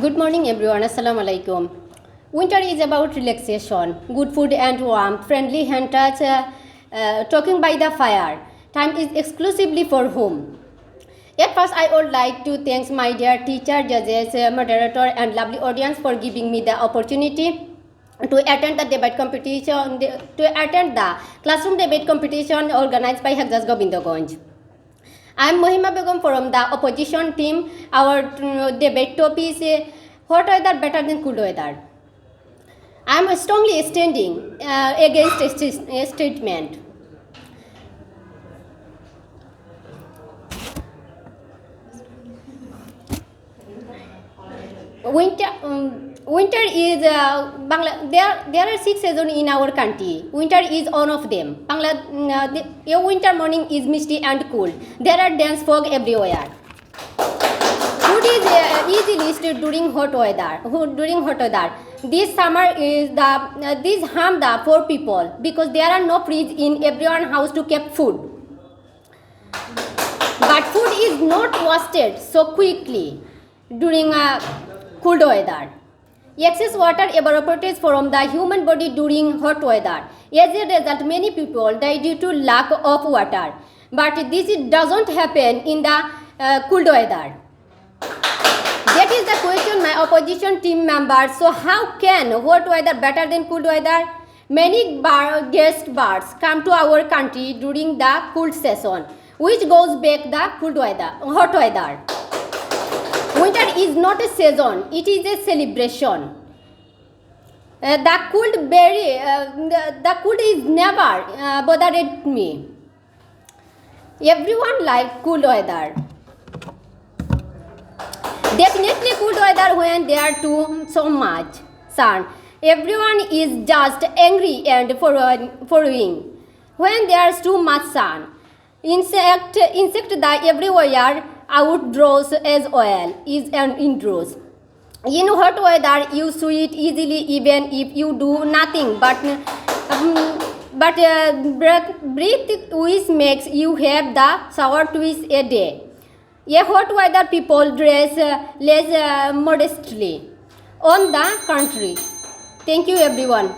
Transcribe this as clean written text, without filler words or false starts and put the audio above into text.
Good morning, everyone. Assalamu alaikum. Winter is about relaxation, good food and warmth, friendly hand touch, talking by the fire. Time is exclusively for whom? At first, I would like to thank my dear teacher, judges, moderator, and lovely audience for giving me the opportunity to attend the debate competition, to attend the classroom debate competition organized by HEXA'S Gobindaganj. I am Mohima Begum from the opposition team. Our debate topic is hot weather better than cool weather. I am strongly standing against a statement. Winter is there are 6 seasons in our country. Winter is one of them. Your winter morning is misty and cool. There are dense fog everywhere. Food is easily stored during hot weather. This summer is this harm the poor people because there are no fridge in everyone's house to keep food. But food is not wasted so quickly during cold weather. Excess water evaporates from the human body during hot weather. As a result, many people die due to lack of water. But this doesn't happen in the cold weather. That is the question, my opposition team members. So how can hot weather better than cold weather? Many guest birds come to our country during the cold season, which goes back the hot weather. Winter is not a season, it is a celebration. The cold is never bothered me. Everyone likes cool weather. Definitely cool weather when there are too so much sun. Everyone is just angry and following. When there is too much sun, insect die everywhere. Outdoors as well is an indoors. In hot weather, you sweat easily even if you do nothing. But breath which makes you have the shower twice a day. A hot weather people dress less modestly. On the contrary. Thank you, everyone.